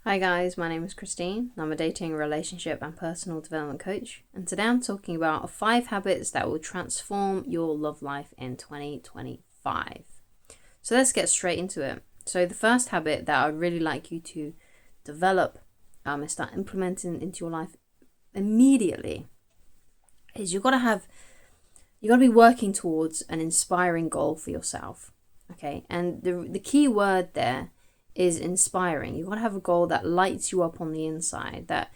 Hi guys, my name is Christine. I'm a dating, relationship, and personal development coach. And today I'm talking about 5 habits that will transform your love life in 2025. So let's get straight into it. So the first habit that I'd really like you to develop and start implementing into your life immediately is you've got to be working towards an inspiring goal for yourself. Okay, and the key word there is inspiring. You've got to have a goal that lights you up on the inside, that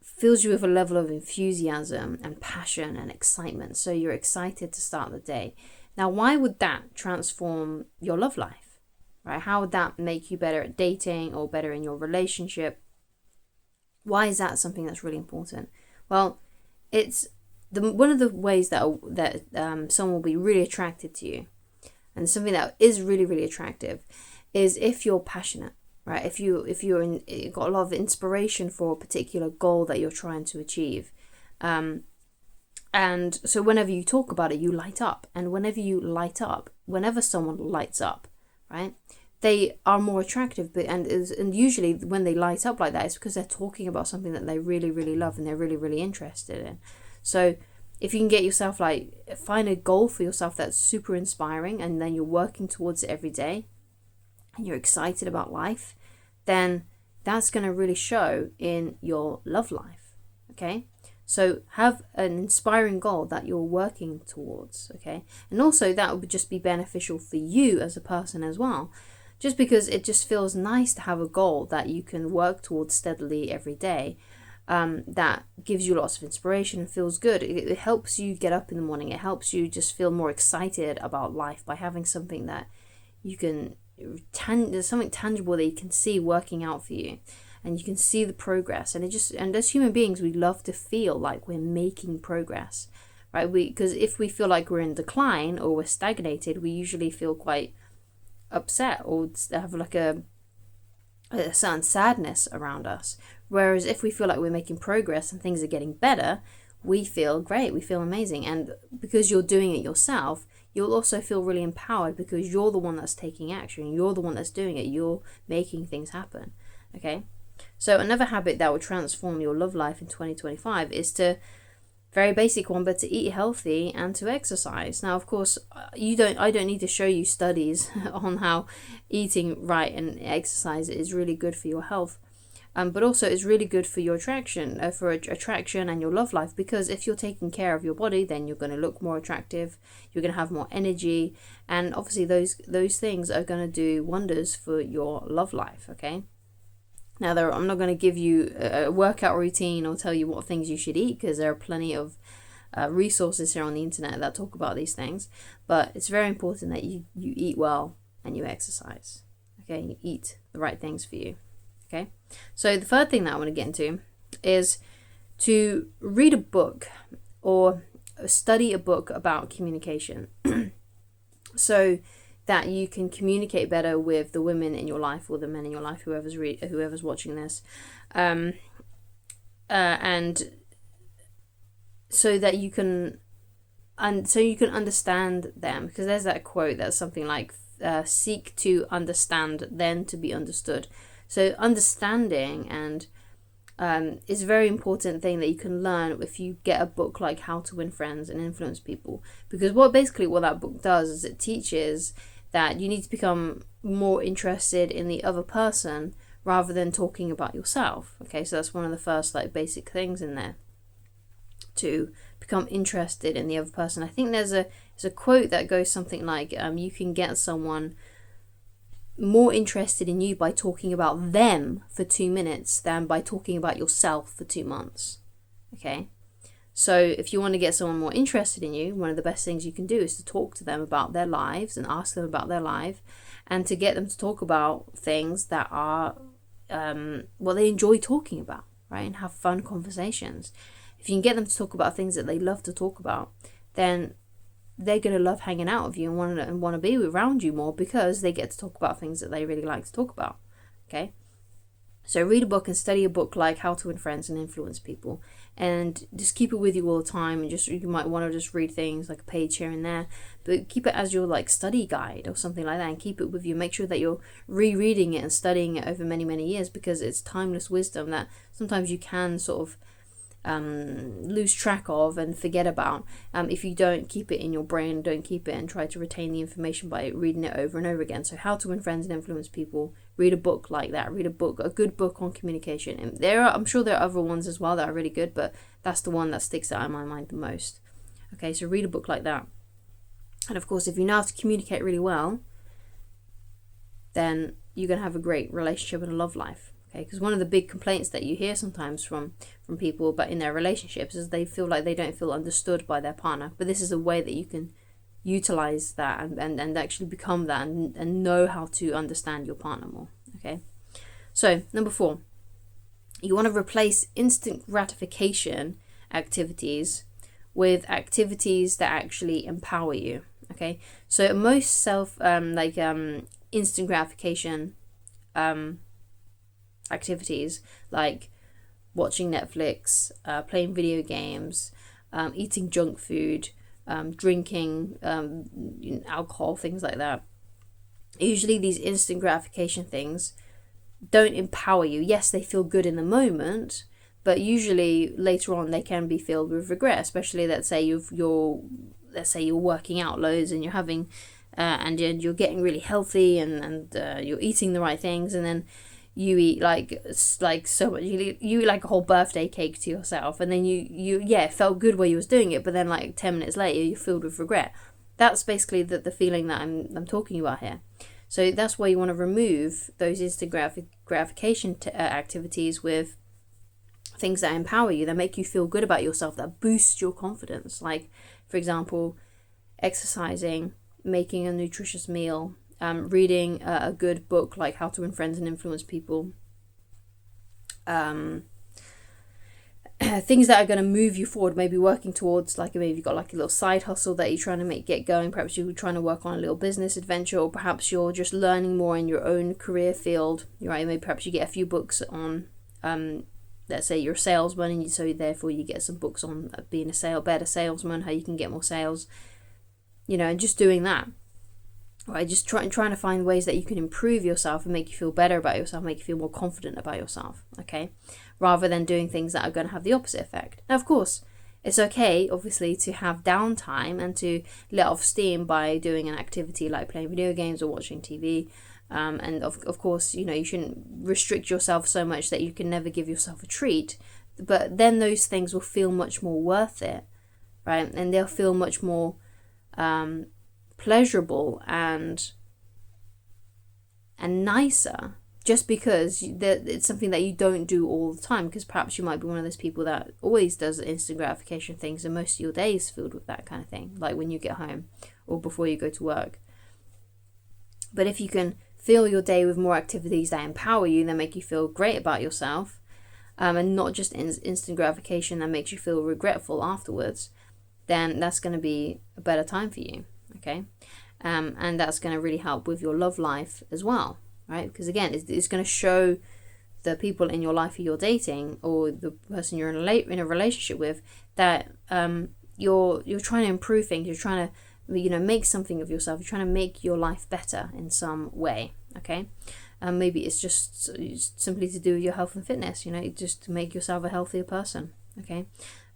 fills you with a level of enthusiasm and passion and excitement. So you're excited to start the day. Now, why would that transform your love life? Right? How would that make you better at dating or better in your relationship? Why is that something that's really important? Well, it's one of the ways that someone will be really attracted to you, and something that is really, really attractive is if you're passionate, right? If you've got a lot of inspiration for a particular goal that you're trying to achieve, and so whenever you talk about it, you light up, and whenever someone lights up, right, they are more attractive. And usually when they light up like that, it's because they're talking about something that they really, really love and they're really, really interested in. So if you can get yourself, find a goal for yourself that's super inspiring, and then you're working towards it every day, and you're excited about life, then that's going to really show in your love life. Okay, so have an inspiring goal that you're working towards. Okay, and also that would just be beneficial for you as a person as well, just because it just feels nice to have a goal that you can work towards steadily every day. That gives you lots of inspiration and feels good. It helps you get up in the morning. It helps you just feel more excited about life by having something that you can there's something tangible that you can see working out for you, and you can see the progress. And as human beings, we love to feel like we're making progress, right? Because if we feel like we're in decline or we're stagnated, we usually feel quite upset or have a certain sadness around us. Whereas if we feel like we're making progress and things are getting better, we feel great, we feel amazing. And because you're doing it yourself, you'll also feel really empowered because you're the one that's taking action. You're the one that's doing it. You're making things happen. Okay? So another habit that will transform your love life in 2025 is to, very basic one, but to eat healthy and to exercise. Now, of course, I don't need to show you studies on how eating right and exercise is really good for your health. But also it's really good for your attraction and your love life, because if you're taking care of your body, then you're going to look more attractive, you're going to have more energy, and obviously those things are going to do wonders for your love life. Okay, now I'm not going to give you a workout routine or tell you what things you should eat, because there are plenty of resources here on the internet that talk about these things, but it's very important that you eat well and you exercise. Okay, you eat the right things for you. Okay, so the third thing that I want to get into is to read a book or study a book about communication so that you can communicate better with the women in your life or the men in your life, whoever's watching this, and so that you can understand them, because there's that quote that's something like seek to understand, then to be understood. So understanding and is a very important thing that you can learn if you get a book like How to Win Friends and Influence People. Because what that book does is it teaches that you need to become more interested in the other person rather than talking about yourself. Okay, so that's one of the first basic things in there, to become interested in the other person. I think there's a quote that goes something like, you can get someone more interested in you by talking about them for 2 minutes than by talking about yourself for 2 months. Okay, so if you want to get someone more interested in you, one of the best things you can do is to talk to them about their lives and ask them about their life, and to get them to talk about things that are what they enjoy talking about, right? And have fun conversations. If you can get them to talk about things that they love to talk about, then they're going to love hanging out with you and want to be around you more, because they get to talk about things that they really like to talk about. Okay, So read a book and study a book like How to Win Friends and Influence People, and just keep it with you all the time. And just, you might want to just read things like a page here and there, but keep it as your like study guide or something like that, and keep it with you. Make sure that you're rereading it and studying it over many, many years, because it's timeless wisdom that sometimes you can sort of lose track of and forget about if you don't keep it in your brain, don't keep it and try to retain the information by reading it over and over again. So How to Win Friends and Influence People, read a book like that. Read a good book on communication. And I'm sure there are other ones as well that are really good, but that's the one that sticks out in my mind the most. Okay, so read a book like that. And of course, if you know how to communicate really well, then you're going to have a great relationship and a love life. Okay, because one of the big complaints that you hear sometimes from people, but in their relationships, is they feel like they don't feel understood by their partner. But this is a way that you can utilize that and actually become that and know how to understand your partner more. Okay, so number 4, you want to replace instant gratification activities with activities that actually empower you. Okay, so most instant gratification activities like watching Netflix, playing video games, eating junk food, drinking alcohol, things like that. Usually these instant gratification things don't empower you. Yes, they feel good in the moment, but usually later on they can be filled with regret, especially let's say you're working out loads and you're having and you're getting really healthy and you're eating the right things, and then you eat like so much, you eat like a whole birthday cake to yourself, and then you it felt good while you was doing it, but then like 10 minutes later you're filled with regret. That's basically the feeling that I'm talking about here. So that's why you want to remove those instant gratification activities with things that empower you, that make you feel good about yourself, that boost your confidence. Like, for example, exercising, making a nutritious meal, reading a good book like How to Win Friends and Influence People. Things that are going to move you forward, maybe working towards, like maybe you've got like a little side hustle that you're trying to get going. Perhaps you're trying to work on a little business adventure, or perhaps you're just learning more in your own career field. Right? Maybe perhaps you get a few books on, let's say you're a salesman, and so therefore you get some books on being a better salesman, how you can get more sales. And just doing that. Right, just trying to find ways that you can improve yourself and make you feel better about yourself, make you feel more confident about yourself, okay? Rather than doing things that are going to have the opposite effect. Now, of course, it's okay, obviously, to have downtime and to let off steam by doing an activity like playing video games or watching TV. And of course, you shouldn't restrict yourself so much that you can never give yourself a treat. But then those things will feel much more worth it, right? And they'll feel much more pleasurable and nicer, just because it's something that you don't do all the time. Because perhaps you might be one of those people that always does instant gratification things, and most of your day is filled with that kind of thing, like when you get home or before you go to work. But if you can fill your day with more activities that empower you, that make you feel great about yourself, and not just instant gratification that makes you feel regretful afterwards, then that's going to be a better time for you. Okay, and that's going to really help with your love life as well, right? Because again, it's going to show the people in your life who you're dating, or the person you're in a relationship with, that you're trying to improve things. You're trying to make something of yourself. You're trying to make your life better in some way. Okay, maybe it's just simply to do with your health and fitness. Just to make yourself a healthier person. Okay,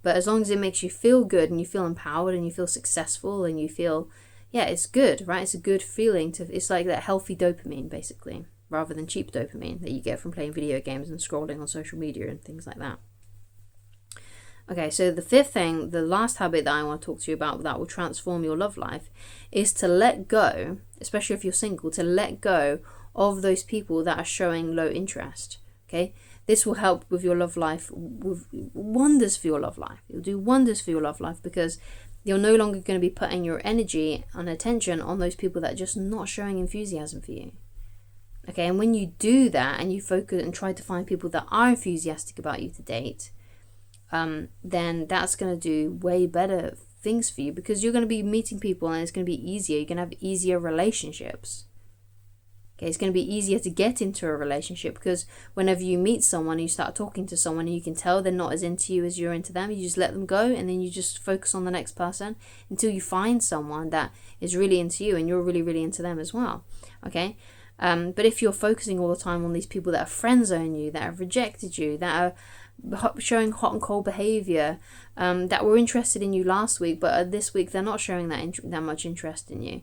but as long as it makes you feel good and you feel empowered and you feel successful and you feel, it's good, right? It's a good feeling it's like that healthy dopamine, basically, rather than cheap dopamine that you get from playing video games and scrolling on social media and things like that. Okay, so the 5th thing, the last habit that I want to talk to you about that will transform your love life, is to let go, especially if you're single, to let go of those people that are showing low interest. Okay, this will help with your love life, with wonders for your love life. It'll do wonders for your love life, because you're no longer going to be putting your energy and attention on those people that are just not showing enthusiasm for you. Okay, and when you do that and you focus and try to find people that are enthusiastic about you to date, then that's going to do way better things for you, because you're going to be meeting people and it's going to be easier. You're going to have easier relationships. Okay, it's going to be easier to get into a relationship because whenever you meet someone, you start talking to someone and you can tell they're not as into you as you're into them. You just let them go and then you just focus on the next person until you find someone that is really into you and you're really, really into them as well. Okay, but if you're focusing all the time on these people that have friend zoned you, that have rejected you, that are showing hot and cold behavior, that were interested in you last week, but this week they're not showing that much interest in you,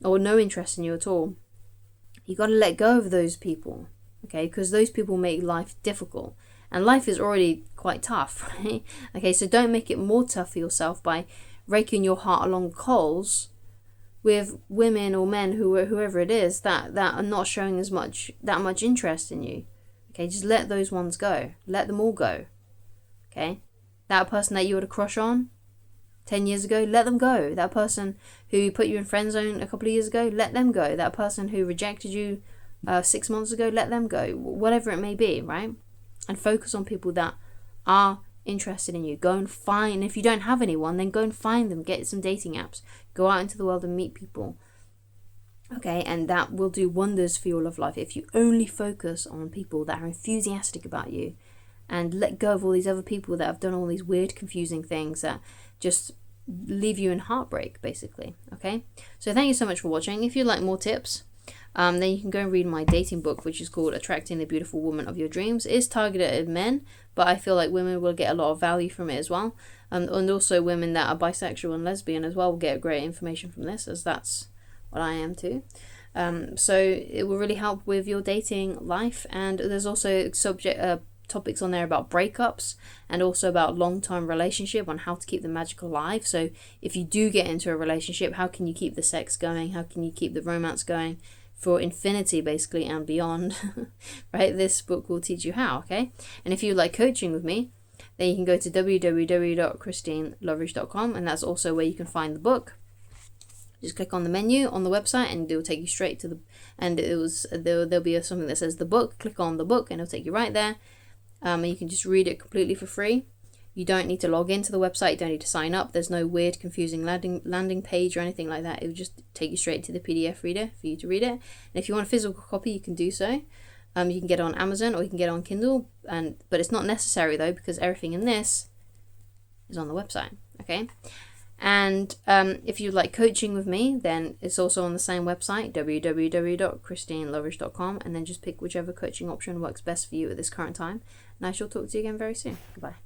or no interest in you at all, you got to let go of those people, okay? Because those people make life difficult, and life is already quite tough, right? Okay, so don't make it more tough for yourself by raking your heart along coals with women or men, whoever it is, that are not showing that much interest in you. Okay, just let those ones go. Let them all go. Okay, that person that you had a crush on 10 years ago, let them go. That person who put you in friend zone a couple of years ago, let them go. That person who rejected you 6 months ago, let them go. Whatever it may be, right? And focus on people that are interested in you. Go and find, if you don't have anyone, then go and find them. Get some dating apps. Go out into the world and meet people. Okay, and that will do wonders for your love life if you only focus on people that are enthusiastic about you and let go of all these other people that have done all these weird, confusing things that just leave you in heartbreak, basically. Okay, so thank you so much for watching. If you'd like more tips, then you can go and read my dating book, which is called Attracting the Beautiful Woman of Your Dreams. It is targeted at men, but I feel like women will get a lot of value from it as well. And also women that are bisexual and lesbian as well will get great information from this, as that's what I am too. So it will really help with your dating life. And there's also topics on there about breakups and also about long-term relationship, on how to keep the magic alive. So if you do get into a relationship, how can you keep the sex going? How can you keep the romance going for infinity, basically, and beyond? Right? This book will teach you how, okay? And if you like coaching with me, then you can go to www.christinelovridge.com, and that's also where you can find the book. Just click on the menu on the website and it will take you straight to there'll be something that says the book. Click on the book and it'll take you right there. And you can just read it completely for free. You don't need to log into the website. You don't need to sign up. There's no weird, confusing landing page or anything like that. It will just take you straight to the PDF reader for you to read it. And if you want a physical copy, you can do so. You can get it on Amazon or you can get it on Kindle. But it's not necessary though, because everything in this is on the website. Okay. And if you'd like coaching with me, then it's also on the same website, www.christinelovridge.com, and then just pick whichever coaching option works best for you at this current time. And I shall talk to you again very soon. Goodbye.